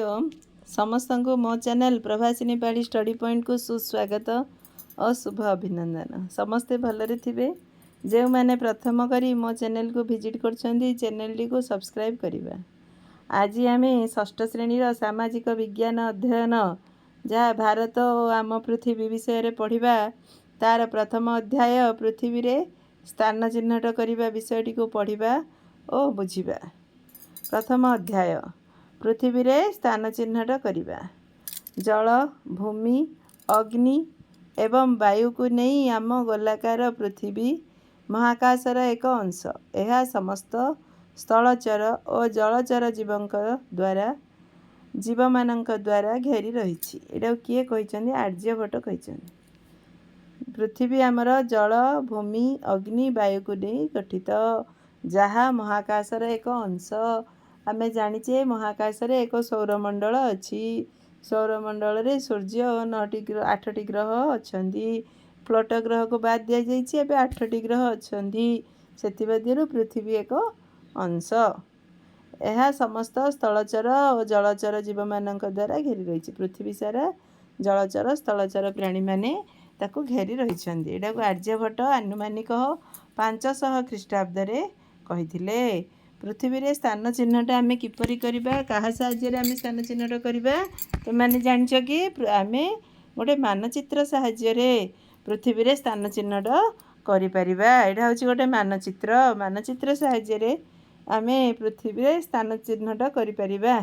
ओम समस्त को मो चैनल प्रभासिनी पाढ़ी स्टडी पॉइंट को सुस्वागत और शुभ अभिनंदन। समस्ते भलरे थिबे। जो मैंने प्रथम करी मो चैनल को विजिट करछंदी चैनल टी को सब्सक्राइब करिबा। आज आम षष्ठ श्रेणी सामाजिक विज्ञान अध्ययन जहाँ भारत और आम पृथ्वी विषय पढ़ा तार प्रथम अध्याय पृथ्वी रे स्थान चिन्हट करने विषयटी को पढ़ा और बुझा। प्रथम अध्याय पृथ्वी रे स्थान चिन्हट करिबा। जल भूमि अग्नि एवं वायु को नहीं आम गोलाकार पृथ्वी महाकाशर एक अंश। यह समस्त स्थलचर और जलचर जीव मानक द्वारा घेरी रही। एटा किए कहते आर्यभट्ट कहते। पृथ्वी आमर जल भूमि अग्नि वायु को नहीं गठित जहाँ महाकाशर एक अंश। आमे जानिचे महाकाश रे एक सौरमंडल अच्छी। सौरमंडल रे सूर्य 8टी ग्रह अच्छी। प्लूट ग्रह को बाद दि जाइए 8टी ग्रह अच्छी। से पृथ्वी एक अंश। यह समस्त स्थलचर और जलचर जीव मानक द्वारा घेरी रही। पृथ्वी सारा जलचर स्थलचर प्राणी माने ताको घेरी रही। एटा को आर्यभट्ट आनुमानिक 500 ख्रीष्टाब्द रे कहिथिले। पृथ्वी रे स्थान चिन्हट आमे किपरि करिबा कहा साहाय्य आमे स्थान चिन्हट करिबा तो माने जानिछ कि आमे गोटे मानचित्र साहाय्य रे पृथ्वी रे स्थान चिन्हट करि परिबा। एटा होछि गोटे मानचित्र। मानचित्र साहाय्य रे आमे पृथ्वी रे स्थान चिन्हट करि परिबा।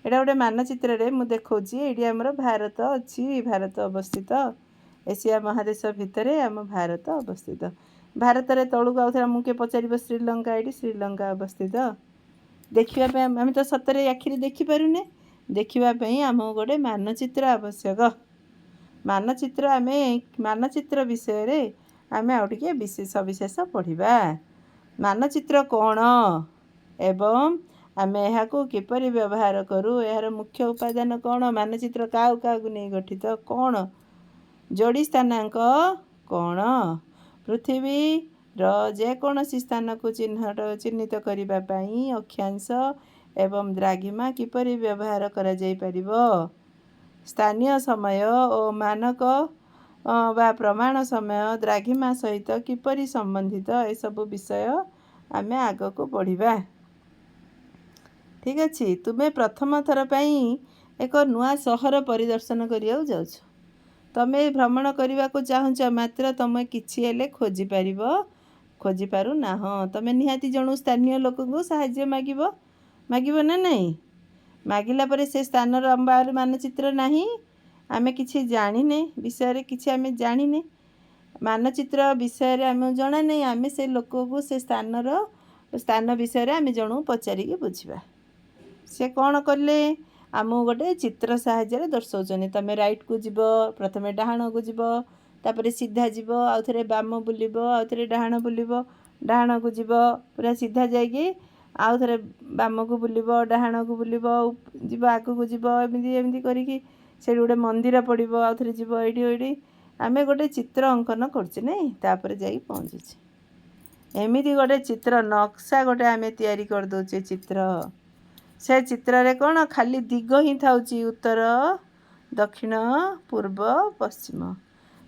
एटा गोटे मानचित्र रे मु देखौछि एडी हमर भारत अछि। भारत अवस्थित एशिया महादेश भितरे आम भारत अवस्थित। भारत रे तळुक आउथरा मुके पचारिबो श्रीलंका एडी श्रीलंका अवस्थित। देखिबा आम तो सतरे आखिरी देखि पारुने। देखिबा पई आम गोटे मानचित्र आवश्यक। मानचित्र आमे मानचित्र विषय रे आमे आ टिके विशेष पढ़िबा। मानचित्र कोण एवं आमे एहाको किपरि व्यवहार करू। यार मुख्य उपादान कोण। मानचित्र काउ काउ नै गठित कोण। जोड़ी स्थानांक कोण। पृथ्वी जेकोसी स्थान को चिन्हित करने पाई अक्षांश एवं द्राघिमा किपरि व्यवहार करा जाई परिबो। स्थानीय समय और मानक बा प्रमाण समय द्राघिमा सहित किपरि संबंधित ए सब विषय आमे आग को पढ़िबा। ठीक अछि। तुमे प्रथम थर पई एक नुआ सहर परिदर्शन करिया जाउछ। तमे भ्रमण करने को चाहूच मात्र तुम किछि हेले खोजी पारु ना। हाँ तमे निहाती जणु स्थानीय लोक को साहाय्य मागिबो ना नहीं। मागिला परे से स्थान बार मानचित्र नहीं। आमे किछि जानिने विषय रे किछि आमे जानिने। मानचित्र विषय रे आमे जणा नहीं। आमे से लोक को से स्थान विषय रे आमे जणु पचारि के बुझिबा। से कौन कले आमु गोटे चित्र साहाय्य दर्शाउछनी। तमे राइट को जीव प्रथमे डाहाण को जीव तापरे सीधा जीव आउ थरे बाम बुलिबो आउ थरे डाहाण बुलिबो डाहाण को जीव पूरा सीधा जाइए आउ थरे बाम को बुलिबो डाहाण को बुलिबो जीव आगु को जीव एमती एमती करिकी से गोटे मंदिर पड़िबो आउ थरे जीव एडी आमे गोटे चित्र अंकन करछे नै तापरे जाई पहुँचुछे। एमिति गोटे चित्र नक्शा गोटे आमे तैयारी कर दोछे चित्र। से चित्र रे कौन खाली दिग ही थाउची उत्तर दक्षिण पूर्व पश्चिम।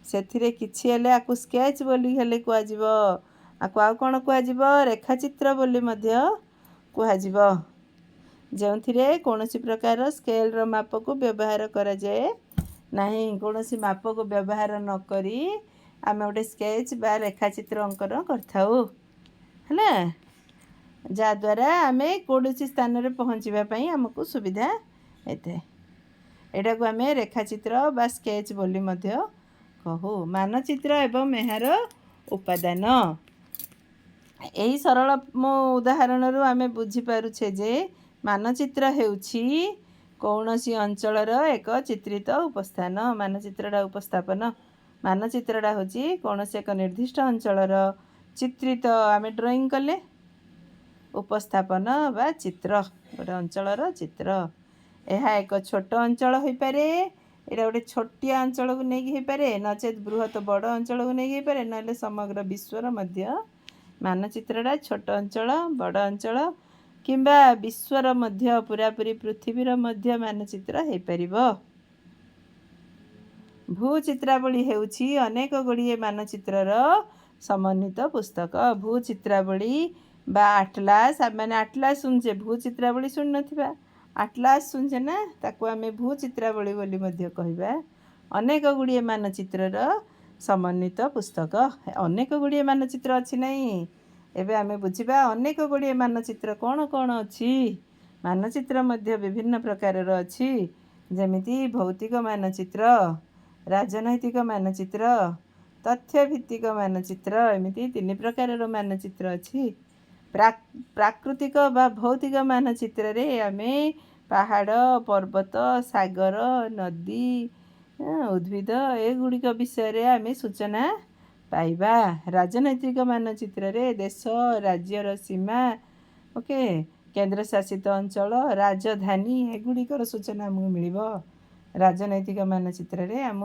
सेथिरे किछि हेले आकु स्केच बोली हेले कुआ जीवो। आकु आउ कोन कुआ जीवो रेखाचित्र बोली मध्य कुआ जीवो। जेउथिरे कोनोसी प्रकार स्केल रो माप को व्यवहार करा जाए नाही। कोनोसी माप को व्यवहार न करी आमे गोटे स्केच बा रेखाचित्र अंकन करथाउ हला। जा द्वारा आमे कोनोसी स्थान रे पहुँचीबा पई हमकु सुविधा हेते। एटा को आमे रेखाचित्र बा स्केच बोली मध्य कहू। मानचित्र एवं एहार उपादान एही सरल मो उदाहरण रु आमे बुझी पारुछे जे मानचित्र हेउछि कौनसी अंचलर एक चित्रित उपस्थान। मानचित्रटा उपस्थापन। मानचित्रटा होछि कौनसी एक निर्दिष्ट अंचलर चित्रित आमे ड्राइंग कले उपस्थापन बा चित्र गोटे अंचलर चित्र। यह एक छोट अंचल हो पारे। एटा गोटे छोटिया अंचल को नहीं हो पारे नचेत बृहत बड़ अंचल को नहीं हो पारे ना समग्र विश्वर मध्य मानचित्रटा छोट अंचल बड़ अंचल किंबा विश्वर मध्य पूरापूरी पृथ्वीर मध्य मानचित्र ହେଇପାରିବ। भूचित्रावली ହେଉଛି ଅନେକ ଗୁଡ଼ିଏ ମାନଚିତ୍ରର ସମନ୍ୱିତ ପୁସ୍ତକ। ଭୂଚିତ୍ରାବଳୀ ବା ଆଟଲାସ୍, ଆମେ ଆଟଲାସ୍ ଶୁଣୁଛେ, ଭୂଚିତ୍ରାବଳୀ ଶୁଣିନଥିବା। ଆଟଲାସ୍ ଶୁଣୁଛେ ନା, ତାକୁ ଆମେ ଭୂଚିତ୍ରାବଳୀ ବୋଲି ମଧ୍ୟ କହିବା। ଅନେକ ଗୁଡ଼ିଏ ମାନଚିତ୍ରର ସମନ୍ୱିତ ପୁସ୍ତକ। ଅନେକ ଗୁଡ଼ିଏ ମାନଚିତ୍ର ଅଛି ନାହିଁ, ଏବେ ଆମେ ବୁଝିବା ଅନେକ ଗୁଡ଼ିଏ ମାନଚିତ୍ର କ'ଣ କ'ଣ ଅଛି। ମାନଚିତ୍ର ମଧ୍ୟ ବିଭିନ୍ନ ପ୍ରକାରର ଅଛି, ଯେମିତି ଭୌତିକ ମାନଚିତ୍ର, ରାଜନୈତିକ ମାନଚିତ୍ର, ତଥ୍ୟଭିତ୍ତିକ ମାନଚିତ୍ର, ଏମିତି 3 ପ୍ରକାରର ମାନଚିତ୍ର ଅଛି। ପ୍ରାକୃତିକ ବା ଭୌତିକ ମାନଚିତ୍ରରେ ଆମେ ପାହାଡ଼, ପର୍ବତ, ସାଗର, ନଦୀ, ଉଦ୍ଭିଦ ଏଗୁଡ଼ିକ ବିଷୟରେ ଆମେ ସୂଚନା ପାଇବା। ରାଜନୈତିକ ମାନଚିତ୍ରରେ ଦେଶ, ରାଜ୍ୟର ସୀମା, ଓକେ, କେନ୍ଦ୍ରଶାସିତ ଅଞ୍ଚଳ, ରାଜଧାନୀ ଏଗୁଡ଼ିକର ସୂଚନା ଆମକୁ ମିଳିବ। ରାଜନୈତିକ ମାନଚିତ୍ରରେ ଆମ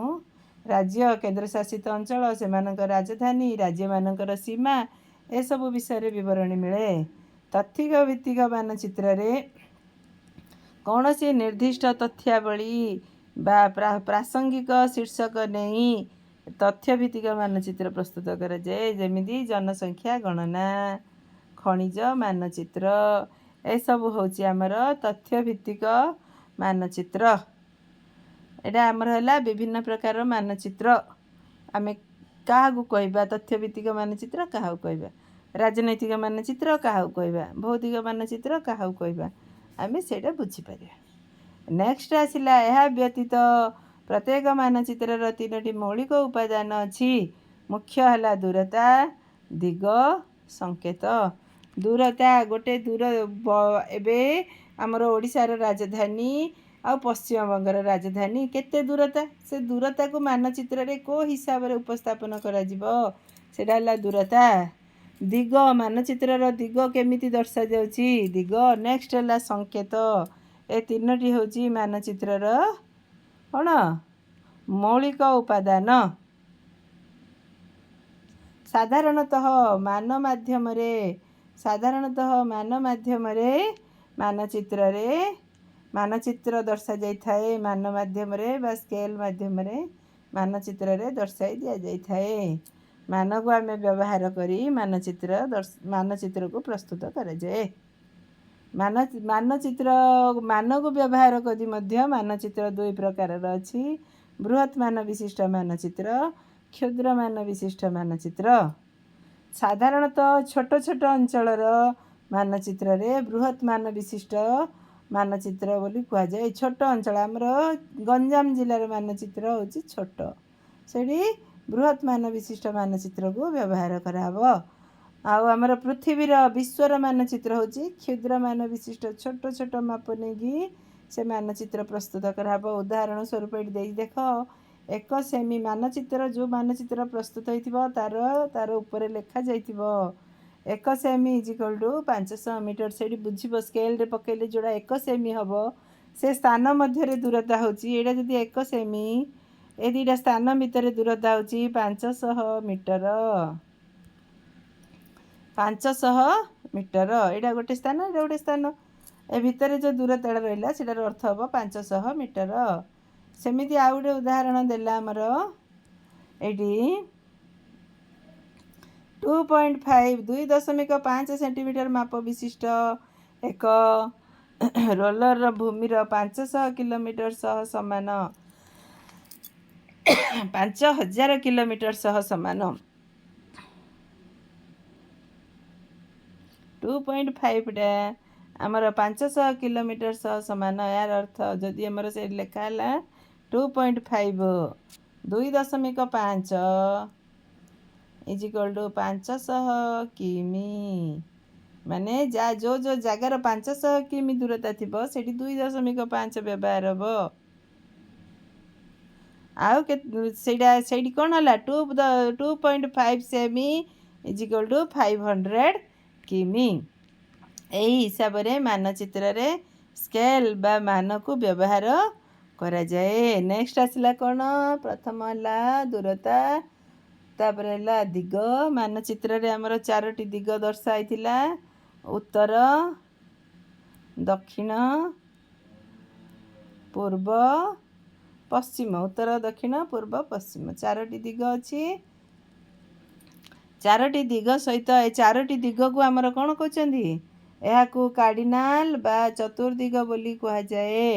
ରାଜ୍ୟ, କେନ୍ଦ୍ରଶାସିତ ଅଞ୍ଚଳ, ସେମାନଙ୍କ ରାଜଧାନୀ, ରାଜ୍ୟମାନଙ୍କର ସୀମା ଏସବୁ ବିଷୟରେ ବିବରଣୀ ମିଳେ। ତଥ୍ୟ ଭିତ୍ତିକ ମାନଚିତ୍ରରେ କୌଣସି ନିର୍ଦ୍ଦିଷ୍ଟ ତଥ୍ୟାବଳୀ ବା ପ୍ରାସଙ୍ଗିକ ଶୀର୍ଷକ ନେଇ ତଥ୍ୟଭିତ୍ତିକ ମାନଚିତ୍ର ପ୍ରସ୍ତୁତ କରାଯାଏ, ଯେମିତି ଜନସଂଖ୍ୟା ଗଣନା, ଖଣିଜ ମାନଚିତ୍ର ଏସବୁ ହେଉଛି ଆମର ତଥ୍ୟଭିତ୍ତିକ ମାନଚିତ୍ର। ଏଇଟା ଆମର ହେଲା ବିଭିନ୍ନ ପ୍ରକାର ମାନଚିତ୍ର। ଆମେ କାହାକୁ କହିବା ତଥ୍ୟଭିତ୍ତିକ ମାନଚିତ୍ର, କାହାକୁ କହିବା ରାଜନୈତିକ ମାନଚିତ୍ର, କାହାକୁ କହିବା ଭୌତିକ ମାନଚିତ୍ର, କାହାକୁ କହିବା, ଆମେ ସେଇଟା ବୁଝିପାରିବା। ନେକ୍ସଟ ଆସିଲା, ଏହା ବ୍ୟତୀତ ପ୍ରତ୍ୟେକ ମାନଚିତ୍ରର 3ଟି ମୌଳିକ ଉପାଦାନ ଅଛି। ମୁଖ୍ୟ ହେଲା ଦୂରତା, ଦିଗ, ସଂକେତ। ଦୂରତା ଗୋଟେ ଏବେ ଆମର ଓଡ଼ିଶାର ରାଜଧାନୀ ଆଉ ପଶ୍ଚିମବଙ୍ଗର ରାଜଧାନୀ କେତେ ଦୂରତା, ସେ ଦୂରତାକୁ ମାନଚିତ୍ରରେ କେଉଁ ହିସାବରେ ଉପସ୍ଥାପନ କରାଯିବ, ସେଇଟା ହେଲା ଦୂରତା। ଦିଗ, ମାନଚିତ୍ରର ଦିଗ କେମିତି ଦର୍ଶାଯାଉଛି, ଦିଗ। ନେକ୍ସଟ ହେଲା ସଂକେତ। ଏ 3ଟି ହେଉଛି ମାନଚିତ୍ରର କ'ଣ ମୌଳିକ ଉପାଦାନ। ସାଧାରଣତଃ ମାନ ମାଧ୍ୟମରେ ମାନଚିତ୍ର ଦର୍ଶାଯାଇଥାଏ। ମାନ ମାଧ୍ୟମରେ ବା ସ୍କେଲ୍ ମାଧ୍ୟମରେ ମାନଚିତ୍ରରେ ଦର୍ଶାଇ ଦିଆଯାଇଥାଏ। ମାନକୁ ଆମେ ବ୍ୟବହାର କରି ମାନଚିତ୍ରକୁ ପ୍ରସ୍ତୁତ କରାଯାଏ। ମାନକୁ ବ୍ୟବହାର କରି ମଧ୍ୟ ମାନଚିତ୍ର 2 ପ୍ରକାରର ଅଛି। ବୃହତ୍ ମାନ ବିଶିଷ୍ଟ ମାନଚିତ୍ର, କ୍ଷୁଦ୍ର ମାନ ବିଶିଷ୍ଟ ମାନଚିତ୍ର। ସାଧାରଣତଃ ଛୋଟ ଛୋଟ ଅଞ୍ଚଳର ମାନଚିତ୍ରରେ ବୃହତ୍ ମାନ ବିଶିଷ୍ଟ ମାନଚିତ୍ର ବୋଲି କୁହାଯାଏ। ଛୋଟ ଅଞ୍ଚଳ ଆମର ଗଞ୍ଜାମ ଜିଲ୍ଲାର ମାନଚିତ୍ର ହେଉଛି ଛୋଟ, ସେଠି ବୃହତ୍ ମାନ ବିଶିଷ୍ଟ ମାନଚିତ୍ରକୁ ବ୍ୟବହାର କରାହେବ। ଆଉ ଆମର ପୃଥିବୀର ବିଶ୍ୱର ମାନଚିତ୍ର ହେଉଛି କ୍ଷୁଦ୍ର ମାନ ବିଶିଷ୍ଟ, ଛୋଟ ଛୋଟ ମାପ ନେଇକି ସେ ମାନଚିତ୍ର ପ୍ରସ୍ତୁତ କରାହେବ। ଉଦାହରଣ ସ୍ୱରୂପ ଏଠି ଦେଇ ଦେଖ, 1 ସେମି ମାନଚିତ୍ର, ଯେଉଁ ମାନଚିତ୍ର ପ୍ରସ୍ତୁତ ହୋଇଥିବ ତାର ଉପରେ ଲେଖାଯାଇଥିବ 1 ସେମି ଇଜିକାଲ୍ ଟୁ 500 ମିଟର। ସେଇଠି ବୁଝିବ ସ୍କେଲ୍ରେ ପକେଇଲେ ଯେଉଁଟା 1 ସେମି ହେବ, ସେ ସ୍ଥାନ ମଧ୍ୟରେ ଦୂରତା ହେଉଛି, ଏଇଟା ଯଦି 1 ସେମି, ଏ ଦୁଇଟା ସ୍ଥାନ ଭିତରେ ଦୂରତା ହେଉଛି 500 ମିଟର। 500 ମିଟର, ଏଇଟା ଗୋଟେ ସ୍ଥାନ, ଏଇଟା ଗୋଟେ ସ୍ଥାନ, ଏ ଭିତରେ ଯେଉଁ ଦୂରତାଟା ରହିଲା ସେଟାର ଅର୍ଥ ହେବ 500 ମିଟର। ସେମିତି ଆଉ ଗୋଟେ ଉଦାହରଣ ଦେଲା ଆମର ଏଇଠି 2.5 ସେଣ୍ଟିମିଟର ମାପ ବିଶିଷ୍ଟ ଏକ ରୋଲର ଭୂମିର 500 କିଲୋମିଟର ସହ ସମାନ 5000 କିଲୋମିଟର ସହ ସମାନ। 2.5ଟା ଆମର 500 କିଲୋମିଟର ସହ ସମାନ। ଏହାର ଅର୍ଥ ଯଦି ଆମର ସେ ଲେଖା ହେଲା 2.5 2.5 ଇଜିକାଲ୍ ଟୁ 500 କିମି, ମାନେ ଯେଉଁ ଜାଗାର 500 କିମି ଦୂରତା ଥିବ ସେଠି 2.5 ବ୍ୟବହାର ହେବ। ଆଉ ସେଇଠି କ'ଣ ହେଲା 2.5 ସେମି ଇଜିକାଲ୍ ଟୁ 500 କିମି। ଏହି ହିସାବରେ ମାନଚିତ୍ରରେ ସ୍କେଲ୍ ବା ମାନକୁ ବ୍ୟବହାର କରାଯାଏ। ନେକ୍ସଟ ଆସିଲା କ'ଣ, ପ୍ରଥମ ହେଲା ଦୂରତା, ତାପରେ ହେଲା ଦିଗ। ମାନଚିତ୍ରରେ ଆମର 4ଟି ଦିଗ ଦର୍ଶାଇଥିଲା, ଉତ୍ତର, दक्षिण पूर्व पश्चिम उत्तर दक्षिण पूर्व पश्चिम चारोटी दिग अच्छी चारोटी दिग सहित ए चारोटी दिग को आमर कौन कहते यहाँ कार्डिनाल बा चतुर्दिग बोली कहुए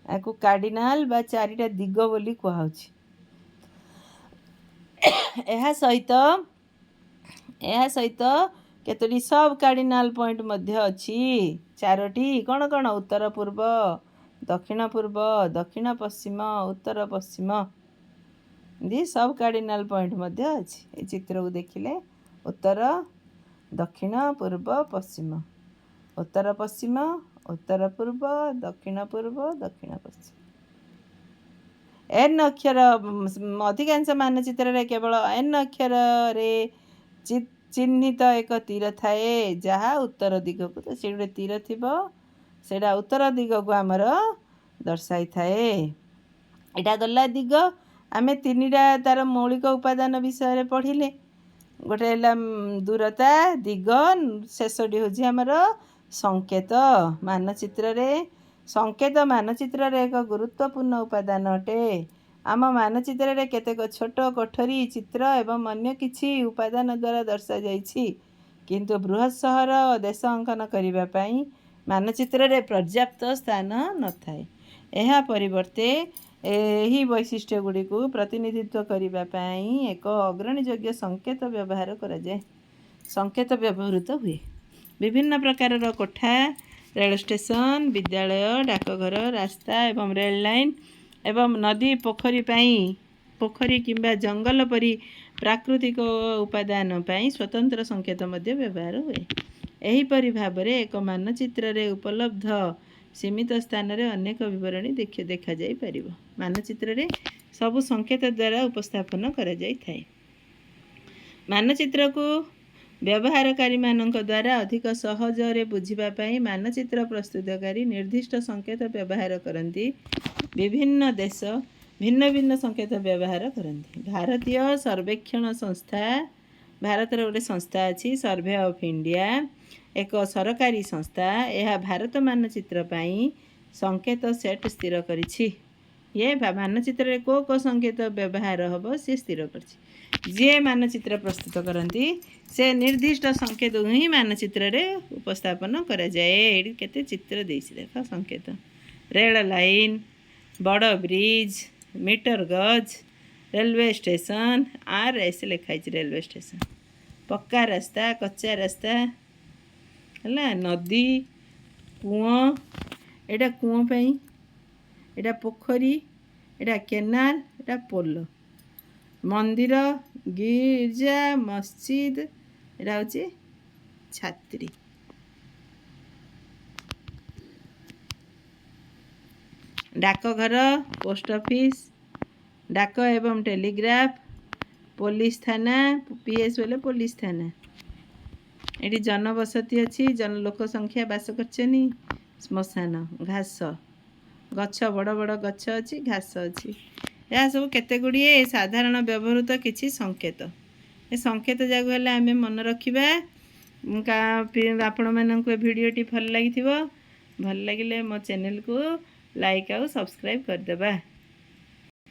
या कार्डिनाल बा चारिटा दिग बोली कहुच्छी यह सहित केतोटी सब कार्डिनाल पॉइंट मध्य अच्छी चारोटी कौन कौन उत्तर पूर्व दक्षिण पश्चिम उत्तर पश्चिम दी सब कार्डिनाल पॉइंट मध्य अच्छी ये चित्र को देखिले उत्तर दक्षिण पूर्व पश्चिम उत्तर पश्चिम उत्तर पूर्व दक्षिण पश्चिम एन अक्षर अधिकांश मानचित्र रे केवल एन अक्षर रे चिन्हित एक तीर थाए जहाँ उत्तर दिग को तो से तीर थी सेटा उत्तर दिग को आमर दर्शाई थाए एटा गला दिग आमे तीनटा तार मौलिक उपादान विषय पढ़िले गोटे है दूरता दिग शेषटी हूँ आमर संकेत मानचित्र रे संकेत मानचित्र रे एक गुरुत्वपूर्ण उपादान अटे आम मानचित्र रे केतेक छोट कोठरी चित्र एवं अन्य किछि उपादान द्वारा दर्शा जाइछि किंतु बृहत् सहर देश अंकन करिबा पई मानचित्र रे पर्याप्त स्थान न थाए एहा परिवर्ते यही वैशिष्ट्य गुड़ी को प्रतिनिधित्व करिबा पई एक अग्रणी योग्य संकेत व्यवहार करा जाए संकेत व्यवहृत हुए विभिन्न प्रकार कोठा रेल स्टेशन विद्यालय डाकघर रास्ता एवं रेल लाइन एवं नदी पोखरी किंबा जंगल परी प्राकृतिक उपादान पई स्वतंत्र संकेत मध्य व्यवहार हुए एहीपरि भाबरे एक मानचित्र रे उपलब्ध सीमित स्थान रे अनेक विवरणी देखा जाई परिबो मानचित्र रे सबु संकेत द्वारा उपस्थापन करा जाई थाए मानचित्र को व्यवहारकारी मानक द्वारा अधिक सहज रे बुझिबा पई मानचित्र प्रस्तुतकारी निर्दिष्ट संकेत व्यवहार करती विभिन्न देश भिन्न भिन्न संकेत व्यवहार करती भारतीय सर्वेक्षण संस्था भारत गोटे संस्था अच्छी सर्वे ऑफ इंडिया एक सरकारी संस्था यह भारत मानचित्र पई संकेत सेट स्थिर करिछि ये मानचित्र रे को संकेत व्यवहार हम सी स्थिर कर जे मानचित्र प्रस्तुत करती से निर्दिष्ट संकेत ही मानचित्र रे उपस्थापन करा जाए केते चित्र देछि देख संकेत रेल लाइन बड़ ब्रिज मीटर गज रेलवे स्टेशन आर एस लिखाई रेलवे स्टेशन पक्का रास्ता कच्चा रास्ता है नदी कूओ एटा कूओ पई एटा पोखरी एटा केनाल एटा पोल मंदिर गिरजा मस्जिद एटा होची छात्री डाकघर पोस्ट ऑफिस डाक एवं टेलीग्राफ पुलिस थाना पीएस बोले पुलिस थाना एटी जनबसती अच्छी जन लोक संख्या बास करछनी श्मशान घास गछ बड़ बड़ गछ अच्छी घास अच्छी यह सब केते गुड़िए साधारण व्यवहृत किछि संकेत ए संकेत जागु हेले आमे मन रखिबा आपण माननको वीडियोटी भल लागिथिबो भल लागिले मो चैनल को लाइक आउ सब्सक्राइब कर देबा।